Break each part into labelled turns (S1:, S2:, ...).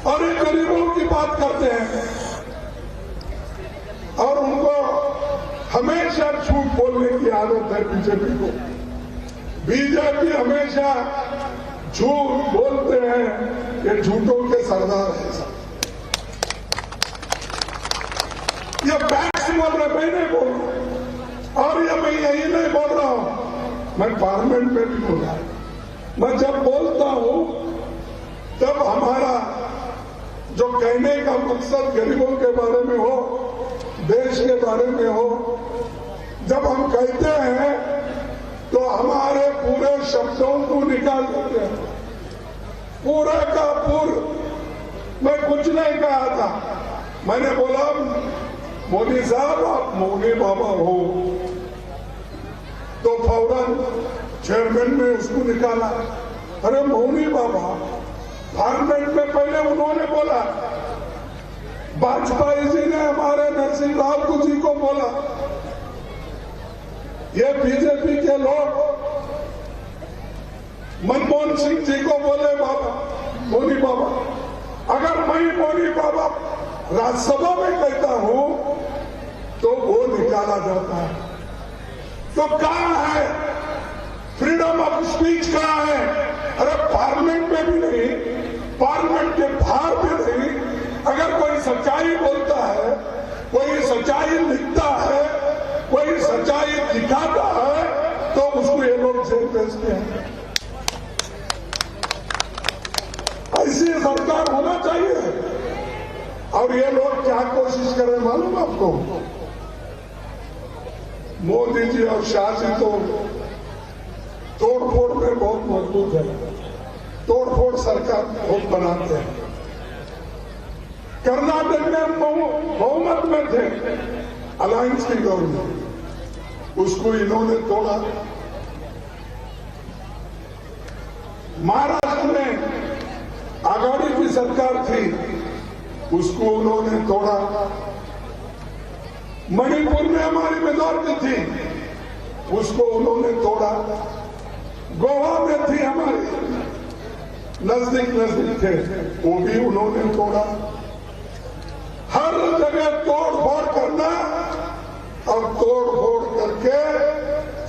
S1: और ये गरीबों की बात करते हैं और उनको हमेशा झूठ बोलने की आदत है बीजेपी को। बीजेपी हमेशा झूठ बोलते हैं, ये झूठों के सरदार है सब। ये फैक्ट्स बोल रहे, मैं नहीं बोल रहा, और ये मैं यही नहीं बोल रहा हूं, मैं पार्लियामेंट में भी बोला। मैं जब बोलता हूं तब हमारा जो कहने का मकसद गरीबों के बारे में हो, देश के बारे में हो, जब हम कहते हैं तो हमारे पूरे शब्दों को निकाल देते हैं, पूरा का पूरा। मैं कुछ नहीं कहा था, मैंने बोला मोदी साहब आप मौनी बाबा हो, तो फौरन चेयरमैन ने उसको निकाला। अरे मौनी बाबा पार्लियामेंट में पहले उन्होंने बोला, वाजपेयी जी ने हमारे नरसिंह राव जी को बोला, ये बीजेपी के लोग मनमोहन सिंह जी को बोले बाबा मोदी बाबा। अगर मैं मोदी बाबा राज्यसभा में कहता हूं तो वो निकाला जाता है। तो कहां है फ्रीडम ऑफ स्पीच? कहां है? अरे पार्लियामेंट में भी नहीं, पार्लियामेंट के बाहर भी नहीं। अगर कोई सच्चाई बोलता है, कोई सच्चाई लिखता है, कोई सच्चाई दिखाता है, तो उसको ये लोग जेल भेजते हैं। ऐसी सरकार होना चाहिए। और ये लोग क्या कोशिश कर रहे हैं मालूम आपको? मोदी जी और शाह जी तो तोड़फोड़ में बहुत मजबूत है, तोड़फोड़ सरकार बहुत बनाते हैं। कर्नाटक में बहुमत में थे अलायंस की गवर्नमेंट, उसको इन्होंने तोड़ा। महाराष्ट्र में आघाड़ी की सरकार थी, उसको उन्होंने तोड़ा। मणिपुर में हमारी मेजॉरिटी थी, उसको उन्होंने तोड़ा। गोवा में थी हमारी, नजदीक नजदीक थे, वो भी उन्होंने तोड़ा। हर जगह तोड़ फोड़ करना और तोड़ फोड़ करके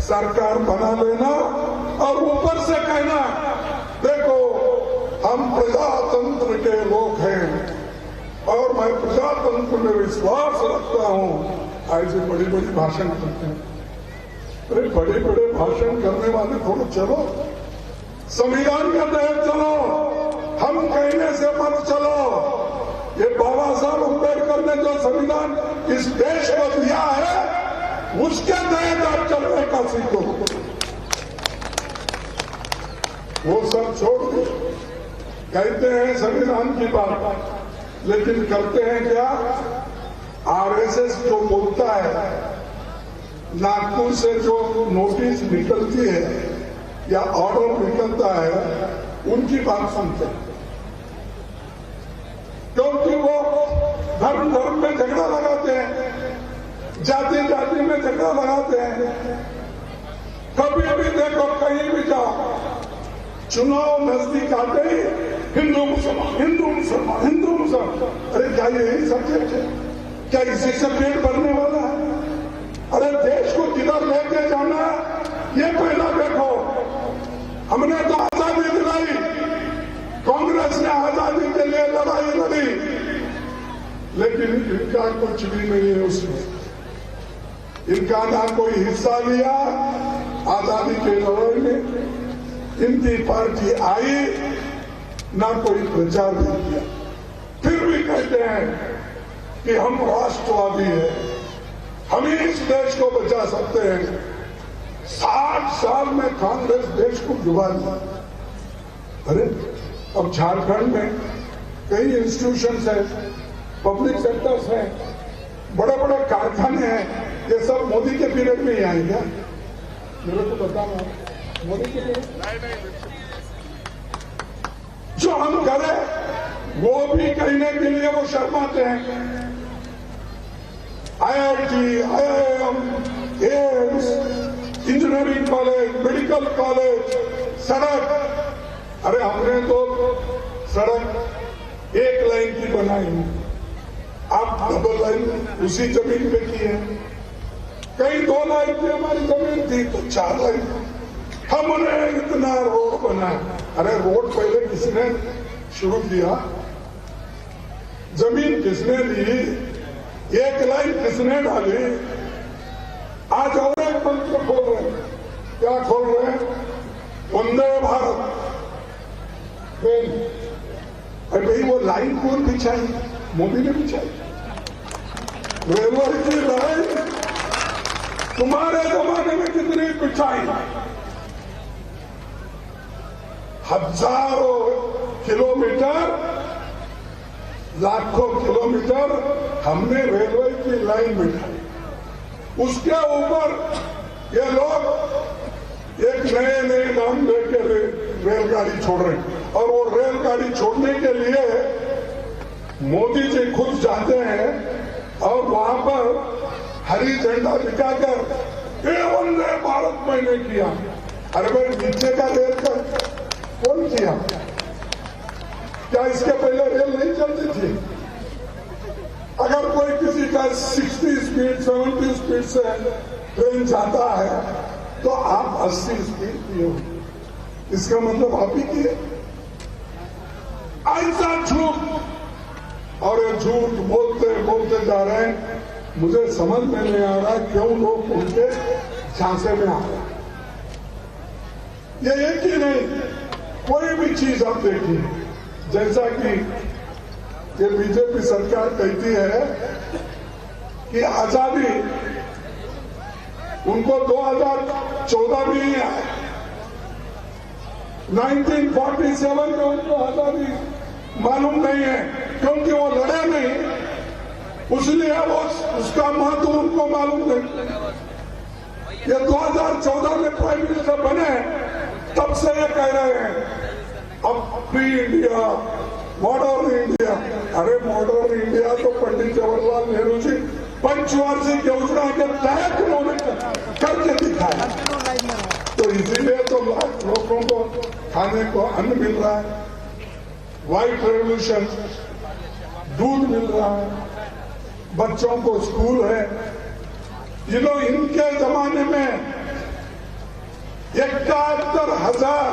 S1: सरकार बना लेना और ऊपर से कहना देखो हम प्रजातंत्र के लोग हैं और मैं प्रजातंत्र में विश्वास रखता हूं। ऐसे बड़ी बड़ी भाषण करते हैं। अरे बड़े बड़े भाषण करने वाले थोड़ा चलो, संविधान के तहत चलो, हम कहने से मत चलो। ये बाबा साहब अम्बेडकर ने जो संविधान इस देश को दिया है, उसके तहत आप चलने का सीखो। वो सब छोड़ दो, कहते हैं संविधान की बात, लेकिन करते हैं क्या? आरएसएस जो बोलता है, नागपुर से जो नोटिस निकलती है या ऑर्डर निकलता है, उनकी बात सुनते हैं। क्योंकि वो धर्म धर्म में झगड़ा लगाते हैं, जाति जाति में झगड़ा लगाते हैं। कभी भी देखो, कहीं भी जाओ, चुनाव नजदीक आते ही हिंदू मुसलमान, हिंदू मुसलमान, हिंदू मुसलमान। अरे क्या यही सब्जेक्ट है? क्या इसी से पेट भरने वाला है? अरे देश को किधर लेके जाना है ये पहला देखो। हमने तो आजादी दिलाई, कांग्रेस ने आजादी के लिए लड़ाई लड़ी, लेकिन इनका कुछ भी नहीं है उसमें। इनका ना कोई हिस्सा लिया आजादी के लड़ाई में, इनकी पार्टी आई ना कोई प्रचार भी किया। फिर भी कहते हैं कि हम राष्ट्रवादी हैं, हम ही इस देश को बचा सकते हैं। 60 साल में कांग्रेस देश को डुबा दिया। अरे अब झारखंड में कई इंस्टीट्यूशंस हैं, पब्लिक सेक्टर्स हैं, बड़े बड़े कारखाने हैं, ये सब मोदी के पीरियड में ही आएंगे? मेरे को बताना, मोदी के पीरियड जो हम करें वो भी कहने के लिए वो शर्माते हैं। IIT, IIM, AIIMS, engineering college, medical college, सड़क। अरे हमने तो सड़क एक लाइन की बनाई, आप डबल लाइन उसी जमीन पे की है। कहीं 2 लाइन की हमारी जमीन थी तो 4 लाइन हमने इतना रोड बनाया। अरे रोड पहले किसने शुरू किया? जमीन किसने दी? एक लाइन किसने डाली? आज और एक मंत्र खोल रहे हैं। क्या खोल रहे हैं? वंदे भारत ट्रेन। अरे भाई वो लाइन कौन बिछाई? मोदी ने बिछाई। रेलवे की लाइन तुम्हारे जमाने में कितनी बिछाई? हजारों किलोमीटर, लाखों किलोमीटर हमने रेलवे की लाइन बिछाई। उसके ऊपर ये लोग एक नए नए नाम लेकर रेलगाड़ी छोड़ रहे हैं। और वो रेलगाड़ी छोड़ने के लिए मोदी जी खुद जाते हैं और वहां पर हरी झंडा दिखाकर ये वंदे भारत मैंने किया। अरे भाई नीचे का रेल का कौन किया? क्या इसके पहले रेल नहीं चलती थी? अगर कोई किसी का 60 स्पीड 70 स्पीड से ट्रेन जाता है तो आप 80 स्पीड किए हो, इसका मतलब आप ही किए। ऐसा झूठ, और ये झूठ बोलते बोलते जा रहे हैं। मुझे समझ में नहीं आ रहा क्यों लोग उनके झांसे में आ रहे हैं। ये एक ही नहीं, कोई भी चीज आप देखिए, जैसा कि ये बीजेपी सरकार कहती है कि आजादी उनको 2014 में ही आया, 1947 में उनको आजादी मालूम नहीं है क्योंकि वो लड़े नहीं, इसलिए वो उसका महत्व उनको मालूम नहीं। ये 2014 में प्राइम मिनिस्टर बने तब से ये कह रहे हैं अब फ्री इंडिया, मॉडर्न इंडिया। अरे मॉडर्न इंडिया तो पंडित जवाहरलाल नेहरू जी पंचवार्षिक योजना के तहत उन्होंने करके दिखाया। तो इसीलिए तो लोगों को खाने को अन्न मिल रहा है, व्हाइट रेवोल्यूशन, दूध मिल रहा है, बच्चों को स्कूल है। ये लोग इनके जमाने में 71,000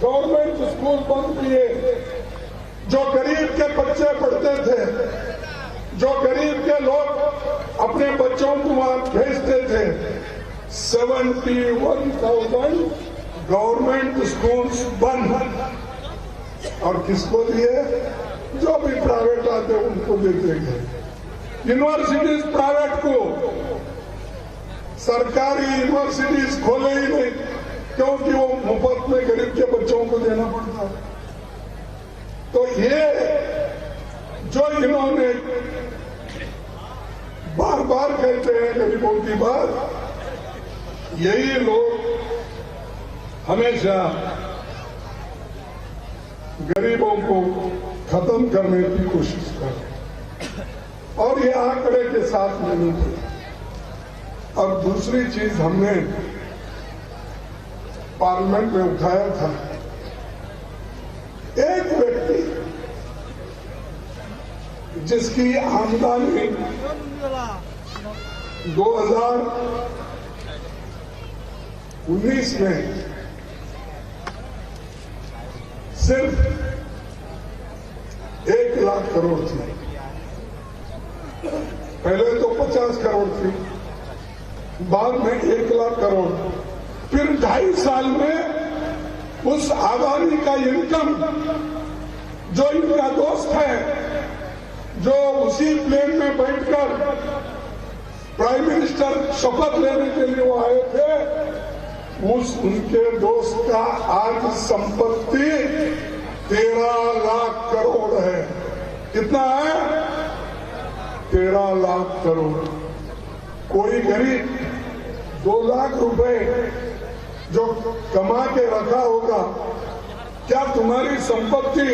S1: गवर्नमेंट स्कूल बंद किए। जो गरीब के बच्चे पढ़ते थे, जो गरीब के लोग अपने बच्चों को वहां भेजते थे, 71,000 गवर्नमेंट स्कूल्स बंद। और किसको दिए? जो भी प्राइवेट आते उनको देते गए। यूनिवर्सिटीज प्राइवेट को, सरकारी यूनिवर्सिटीज खोले ही नहीं क्योंकि वो मुफ्त में गरीब के बच्चों को देना पड़ता है। तो ये जो इन्होंने बार बार कहते हैं गरीबों की बात, यही लोग हमेशा गरीबों को खत्म करने की कोशिश कर रहे हैं और ये आंकड़े के साथ नहीं थे। और दूसरी चीज हमने पार्लियामेंट में उठाया था, एक व्यक्ति जिसकी आमदनी 2019 में सिर्फ 1 लाख करोड़ थी। पहले तो 50 करोड़ थी, बाद में 1 लाख करोड़, फिर 2.5 साल में उस आबादी का इनकम, जो इनका दोस्त है, जो उसी प्लेन में बैठकर प्राइम मिनिस्टर शपथ लेने के लिए वो आए थे, उनके दोस्त का आज संपत्ति 13 लाख करोड़ है। कितना है? 13 लाख करोड़। कोई गरीब 2 लाख रुपए जो कमा के रखा होगा, क्या तुम्हारी संपत्ति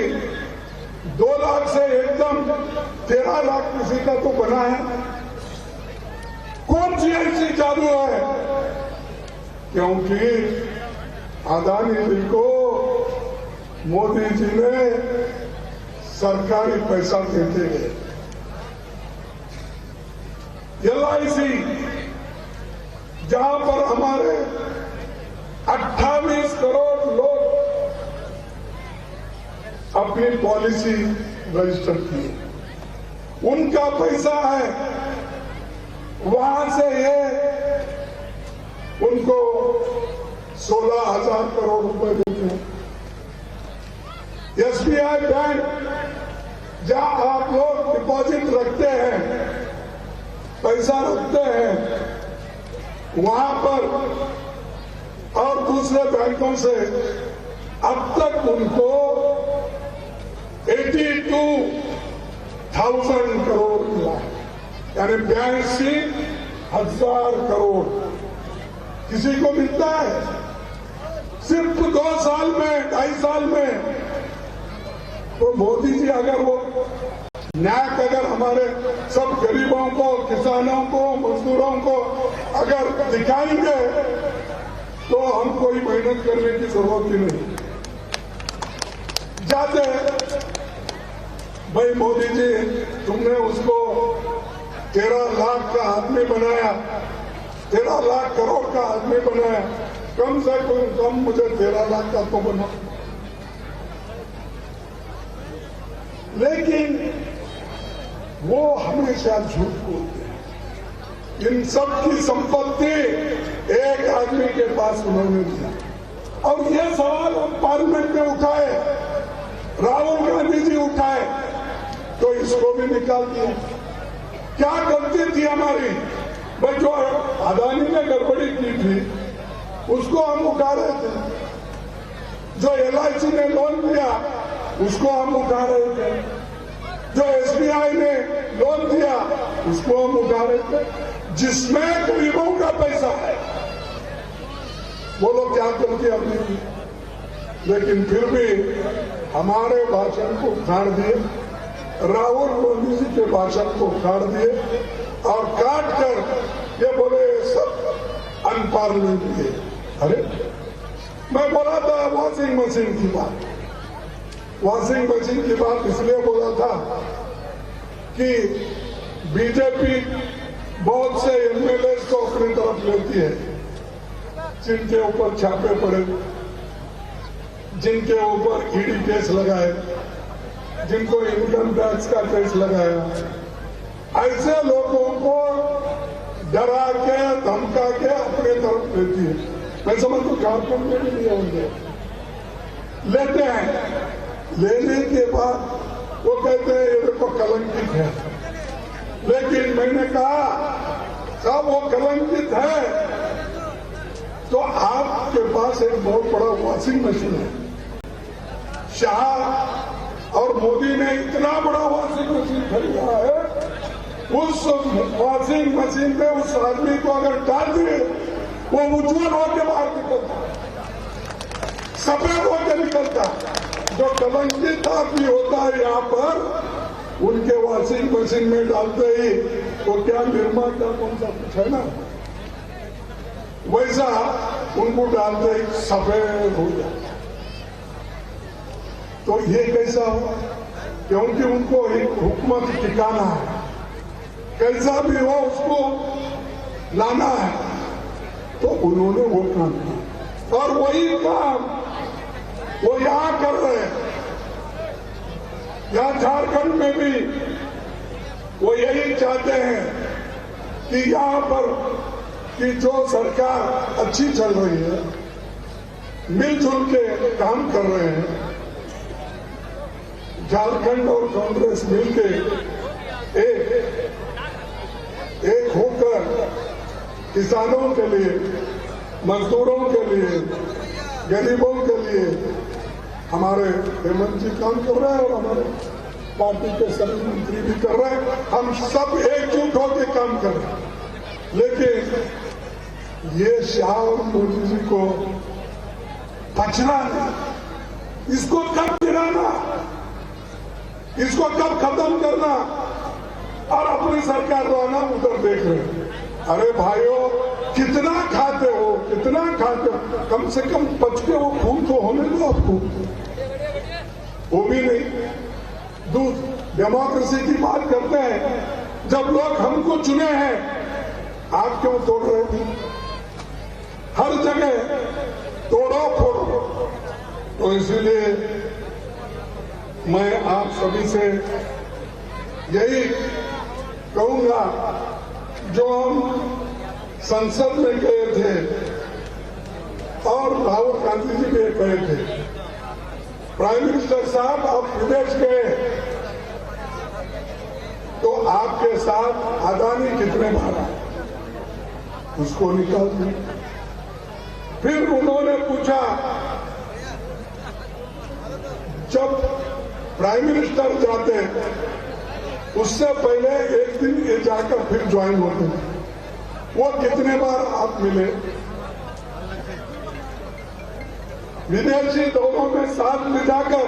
S1: 2 लाख से एकदम 13 लाख किसी का तो बना है? कौन सी ऐसी जादू है? क्योंकि अदानी जी को मोदी जी ने सरकारी पैसा देते गए। LIC जहां पर हमारे 28 करोड़ लोग अपनी पॉलिसी रजिस्टर किए, उनका पैसा है, वहां से ये उनको 16,000 करोड़ रुपए देते हैं। SBI बैंक जहां आप लोग डिपॉजिट रखते हैं, पैसा रखते हैं, वहां पर और दूसरे बैंकों से अब तक उनको 82,000 करोड़ मिला है, यानी 82,000 करोड़ किसी को मिलता है। सिर्फ 2 साल में, 2.5 साल में। तो मोदी जी अगर वो न्याय अगर हमारे सब गरीबों को, किसानों को, मजदूरों को अगर दिखाएंगे तो हम कोई मेहनत करने की जरूरत ही नहीं। जाते भाई मोदी जी, तुमने उसको 13 लाख का आदमी बनाया, 13 लाख करोड़ का आदमी बनाया, कम से कम मुझे 13 लाख का तो बना। लेकिन वो हमेशा झूठ बोलते हैं। इन सब की संपत्ति एक आदमी के पास उन्होंने दिया। और ये सवाल हम पार्लियामेंट में उठाए, राहुल गांधी जी उठाए, तो इसको भी निकाल दिया। क्या गलती थी हमारी? भाई जो अदानी ने गड़बड़ी की थी उसको हम उठा रहे थे, जो LIC ने लोन दिया उसको हम उठा रहे थे, जो SBI ने लोन दिया उसको हम उठा रहे थे, जिसमें गरीबों का पैसा है। बोलो क्या गलती हमने की? लेकिन फिर भी हमारे भाषण को उखाड़ दिए, राहुल गांधी जी के भाषण को उखाड़ दिए और काट कर ये बोले सब अनपार्लियामेंट्री है। अरे मैं बोला था वॉशिंग मशीन की बात, वॉशिंग मशीन की बात इसलिए बोला था कि बीजेपी बहुत से MLA को अपनी तरफ लेती है, जिनके ऊपर छापे पड़े, जिनके ऊपर ED केस लगाए, जिनको इनकम टैक्स का केस लगाया, ऐसे लोगों को डरा के धमका के अपनी तरफ लेती है। मैं समझता हूं झारखंड में भी नहीं होंगे, लेते हैं। लेने के बाद वो कहते हैं ये देखो कलंकित है। लेकिन मैंने कहा साहब वो कलंकित है तो आपके पास एक बहुत बड़ा वॉशिंग मशीन है। शाह और मोदी ने इतना बड़ा वॉशिंग मशीन खरीदा है, उस वॉशिंग मशीन में उस आदमी को अगर डाल दिए वो उज्जवल होकर बाहर निकलता, सफेद होकर निकलता। जो कलंकित आदमी होता है यहाँ पर, उनके वॉशिंग मशीन में डालते ही तो क्या निर्मा का कौन सा कुछ है ना, वैसा उनको डालते ही सफेद हो जाता। तो ये कैसा हुआ? क्योंकि उनको एक हुकूमत टिकाना है, कैसा भी हो उसको लाना है, तो उन्होंने वो काम किया। और वही काम वो यहां कर रहे हैं। यहां झारखंड में भी वो यही चाहते हैं कि यहां पर कि जो सरकार अच्छी चल रही है, मिलजुल के काम कर रहे हैं, झारखंड और कांग्रेस मिलके एक होकर किसानों के लिए, मजदूरों के लिए, गरीबों के लिए हमारे हेमंत जी काम कर रहे हैं और हमारे पार्टी के सभी मंत्री भी कर रहे हैं। हम सब एकजुट होकर काम कर रहे हैं। लेकिन ये शाह और मोदी जी को बचना नहीं, इसको कब गिराना, इसको कब खत्म करना और अपनी सरकार लाना, उधर देख रहे हैं। अरे भाइयों, कितना खाते हो, कितना खाते हो? कम से कम बच के वो खून तो होने दो आपको, वो भी नहीं। डेमोक्रेसी की बात करते हैं। जब लोग हमको चुने हैं, आप क्यों तोड़ रहे थे? हर जगह तोड़ो फोड़ो। तो इसीलिए मैं आप सभी से यही कहूंगा, जो हम संसद में गए थे और राहुल गांधी जी भी कहे थे, प्राइम मिनिस्टर साहब आप विदेश गए तो आपके साथ अदानी कितने बार आए, उसको निकाल दिया। फिर उन्होंने पूछा, जब प्राइम मिनिस्टर जाते उससे पहले एक दिन ये जाकर फिर ज्वाइन होते, वो कितने बार आप मिले? विदेशी दोनों में साथ ले जाकर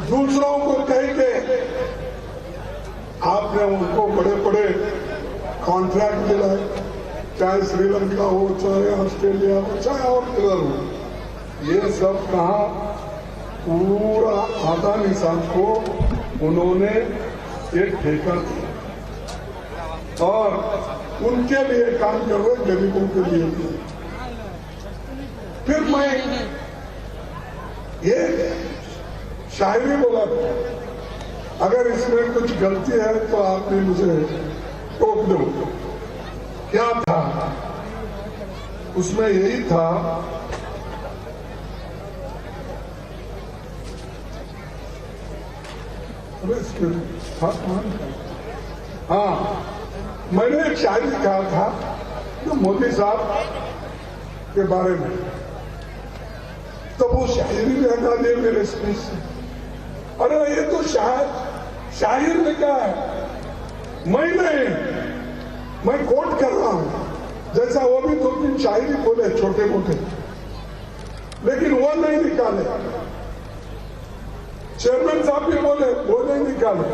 S1: दूसरों को कह के आपने उनको बड़े बड़े कॉन्ट्रैक्ट दिलाए, चाहे श्रीलंका हो, चाहे ऑस्ट्रेलिया हो, चाहे और किधर हो। ये सब कहा, पूरा अदानी साहब को उन्होंने एक ठेका दिया और उनके लिए काम कर रहे, गरीबों के लिए भी। फिर मैं ये शायरी बोला था, अगर इसमें कुछ गलती है तो आपने मुझे टोक दो। क्या था उसमें? यही था, हाँ, मैंने एक शायरी कहा था तो मोदी साहब के बारे में, तो वो शायरी भी हटा दिए मेरे स्पीच से। अरे ये तो शायर में क्या है, मैं कोट कर रहा हूं, जैसा वो भी 2-3 शायरी बोले छोटे मोटे, लेकिन वो नहीं निकाले। चेयरमैन साहब भी बोले, वो नहीं निकाले।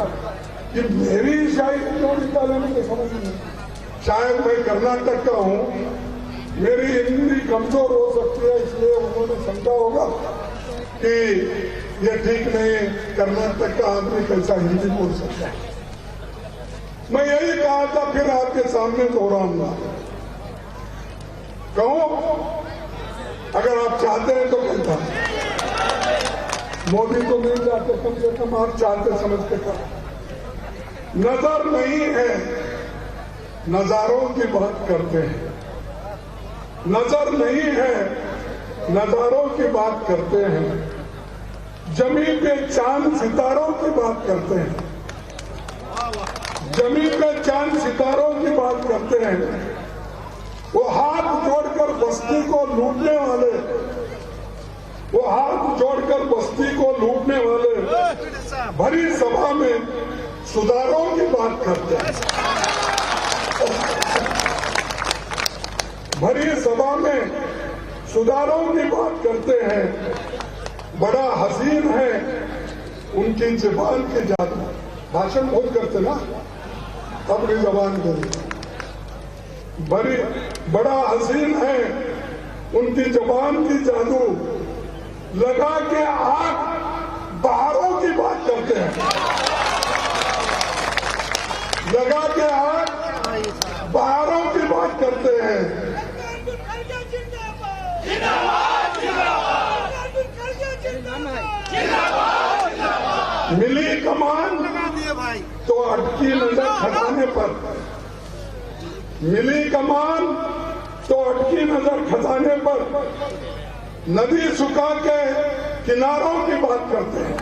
S1: कि मेरी शायरी क्यों निकाले मुझे समझ नहीं। शायद मैं कर्नाटक का हूं, मेरी हिंदी कमजोर हो सकती है, इसलिए उन्होंने समझा होगा कि ये ठीक नहीं, कर्नाटक का आदमी कैसा हिंदी बोल सकता है। मैं यही कहा था, फिर आपके सामने दोहराऊंगा। कहूं, अगर आप चाहते हैं तो कहता, मोदी तो नहीं चाहते, कम से कम आप चाहते समझ के कहा। नजर नहीं है, नजारों की बात करते हैं। नजर नहीं है, नजारों की बात करते हैं। जमीन पे चांद सितारों की बात करते हैं। जमीन पे चांद सितारों की बात करते हैं। वो हाथ जोड़कर बस्ती को लूटने वाले, वो हाथ जोड़कर बस्ती को लूटने वाले भरी सभा में सुधारों की बात करते हैं। भरी सभा में सुधारों की बात करते हैं। बड़ा हसीन है उनकी जुबान के जादू। भाषण बहुत करते ना अपनी जबान के लिए। बड़ा हसीन है उनकी जुबान की जादू। लगा के आग बहारों की बात करते हैं। लगा के आग बहारों की बात करते हैं। मिली कमान तो अटकी नजर खजाने पर। मिली कमान तो अटकी नजर खजाने पर। नदी सुखा के किनारों की बात करते हैं।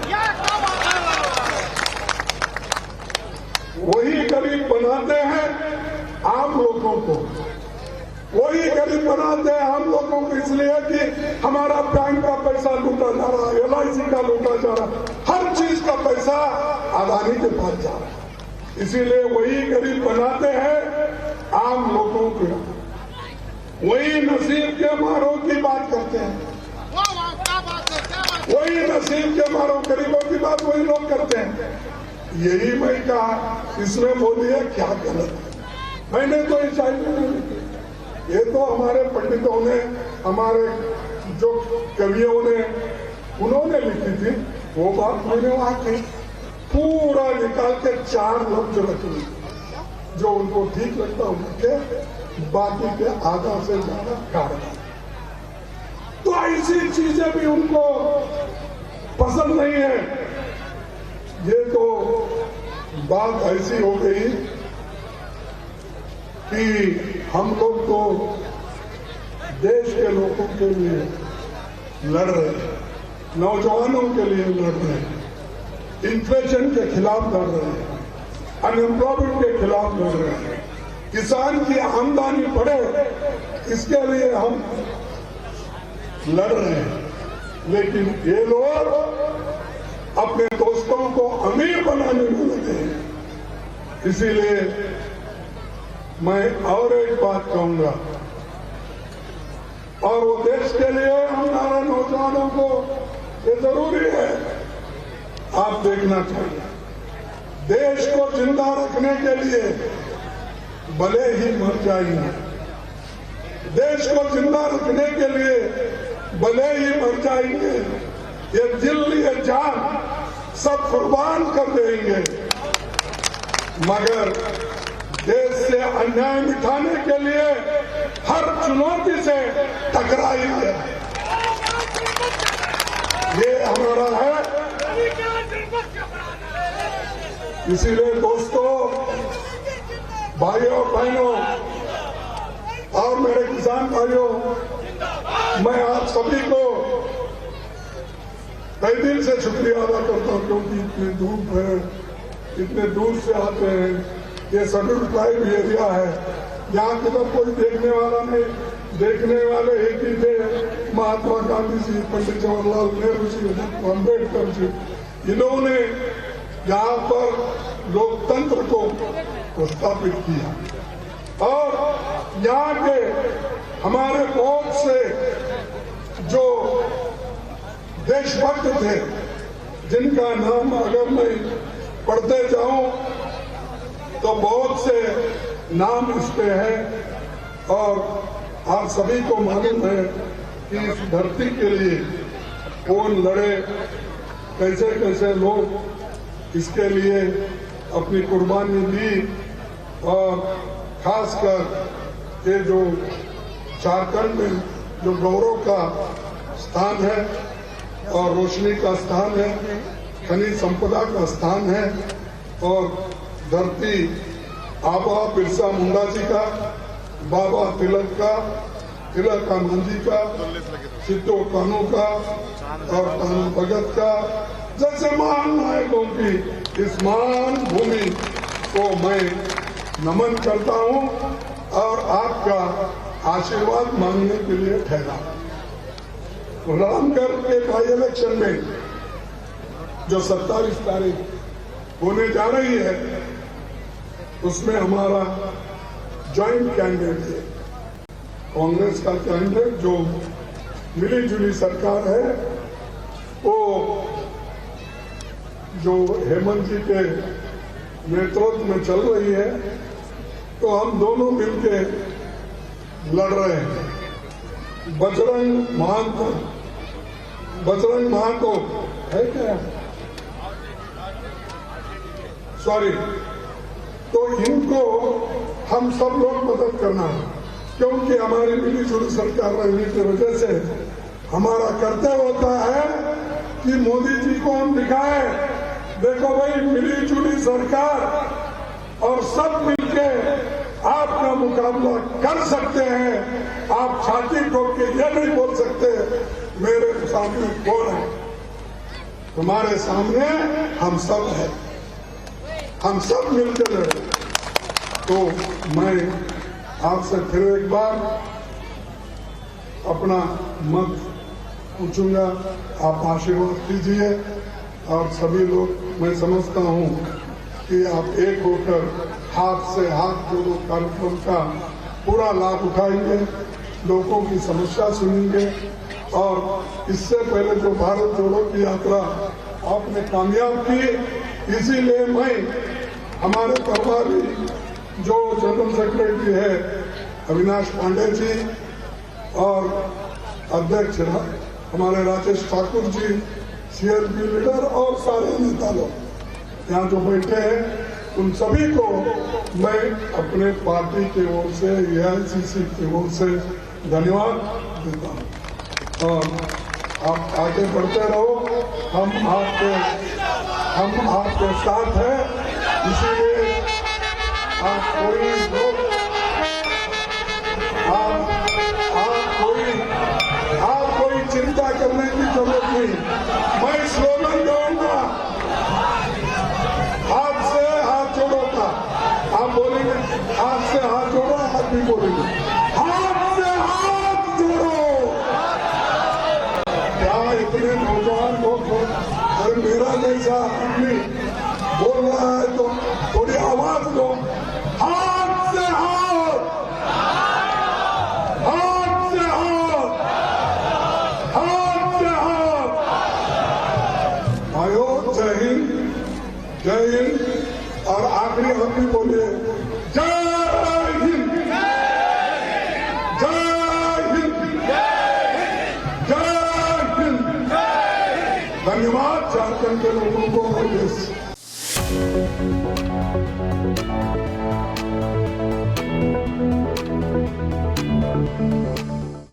S1: वही गरीब बनाते हैं आम लोगों को। वही गरीब बनाते हैं आम लोगों को, इसलिए कि हमारा बैंक का पैसा लूटा जा रहा है, LIC का लूटा जा रहा है, हर चीज का पैसा अदानी के पास जा रहा है। इसीलिए वही गरीब बनाते हैं आम लोगों को। वही नसीब के मारों की बात करते हैं। वही नसीब के मारों गरीबों की बात वही लोग करते हैं। यही मैं कहा, इसमें बोलिए क्या गलत है। मैंने तो ये शायरी नहीं लिखी, ये तो हमारे पंडितों ने, हमारे जो कवियों ने, उन्होंने लिखी थी। वो बात मैंने वहां कही। पूरा निकाल के 4 लोग जो रखेंगे, जो उनको ठीक लगता उनके, बाकी के आधा से ज्यादा काट। तो ऐसी चीजें भी उनको पसंद नहीं है। ये तो बात ऐसी हो गई कि हम लोग तो देश के लोगों के लिए लड़ रहे हैं, नौजवानों के लिए लड़ रहे हैं, इन्फ्लेशन के खिलाफ लड़ रहे हैं, अनएम्प्लॉयमेंट के खिलाफ लड़ रहे हैं, किसान की आमदनी बढ़े इसके लिए हम लड़ रहे हैं। लेकिन ये लोग अपने दोस्तों को अमीर बनाने में लगे हैं। इसीलिए मैं और एक बात कहूंगा, और वो देश के लिए हमारे नौजवानों को ये जरूरी है, आप देखना चाहिए। देश को जिंदा रखने के लिए भले ही मर जाएंगे, देश को जिंदा रखने के लिए भले ही मर जाएंगे, ये दिल ये जान सब कुर्बान कर देंगे, मगर देश से अन्याय मिटाने के लिए हर चुनौती से टकराएंगे। ये हमारा है। इसीलिए दोस्तों, भाइयों बहनों और मेरे किसान भाइयों, मैं आप सभी को कई दिल से शुक्रिया अदा करता हूं, क्योंकि इतनी धूप है, इतने दूर से आते हैं। ये शेड्यूल ट्राइब एरिया है, यहाँ की तो कोई देखने वाला नहीं, देखने वाले एक ही थे, महात्मा गांधी जी, पंडित जवाहरलाल नेहरू जी, अम्बेडकर जी। इन्होंने यहाँ पर लोकतंत्र को स्थापित किया, और यहाँ के हमारे बहुत से जो देशभक्त थे, जिनका नाम अगर मैं पढ़ते जाऊं तो बहुत से नाम इस पे है, और आप सभी को मालूम है कि इस धरती के लिए कौन लड़े, कैसे कैसे लोग इसके लिए अपनी कुर्बानी दी। और खासकर ये जो झारखंड में जो गौरव का स्थान है और रोशनी का स्थान है, खनिज संपदा का स्थान है, और धरती आबा बिरसा मुंडा जी का, बाबा तिलक का, तिलक कान्हू का, सिद्धो कान्हू का और कान्हू भगत का जैसे महान नायकों की इस महान भूमि को मैं नमन करता हूं और आपका आशीर्वाद मांगने के लिए ठहरा। रामगढ़ के बाई इलेक्शन में जो 27 तारीख होने जा रही है, उसमें हमारा ज्वाइंट कैंडिडेट है, कांग्रेस का कैंडिडेट जो मिली जुली सरकार है, वो जो हेमंत जी के नेतृत्व में चल रही है, तो हम दोनों मिलके लड़ रहे हैं। बजरंग महातो है क्या, सॉरी, तो इनको हम सब लोग मदद करना है, क्योंकि हमारी मिली जुली सरकार रहने की वजह से हमारा कर्तव्य होता है कि मोदी जी को हम दिखाए, देखो भाई मिली जुली सरकार और सब मिलके आपका मुकाबला कर सकते हैं। आप छाती ठोक के ये नहीं बोल सकते मेरे सामने कौन है, तुम्हारे सामने हम सब हैं, हम सब मिलकर लड़े। तो मैं आपसे फिर एक बार अपना मत पूछूंगा, आप आशीर्वाद कीजिए, और सभी लोग, मैं समझता हूं कि आप एक होकर हाथ से हाथ जोड़ो कार्यक्रम का पूरा लाभ उठाएंगे, लोगों की समस्या सुनेंगे, और इससे पहले जो भारत जोड़ो की यात्रा आपने कामयाब की, इसीलिए मैं हमारे प्रभारी जो जनरल सेक्रेटरी है अविनाश पांडे जी और अध्यक्ष हमारे राजेश ठाकुर जी, सीएलपी लीडर और सारे नेता लोग, यहाँ जो बैठे हैं उन सभी को मैं अपने पार्टी की ओर से एआईसीसी की ओर से धन्यवाद देता हूँ। और आप आगे बढ़ते रहो, हम आपके साथ हैं। इसीलिए आप कोई चिंता करने की जरूरत नहीं। मैं स्लोगन दूंगा, हाथ से हाथ जोड़ो का आप बोलेंगे, हाथ से हाथ जोड़ो, आप भी बोलेंगे हाथ से हाथ जोड़ो। क्या इतने नौजवान लोग, अरे मेरा जैसा आदमी बोल रहा है तो थोड़ी आवाज दो, हाथ से हाथ, हाथ से हाथ, हाथ से हाथ। आयो, जय हिंद, जय हिंद। और आखिरी हम भी बोलिए जय हिंद, जय हिंद, जय हिंद। धन्यवाद झारखंड के लोगों को और देश।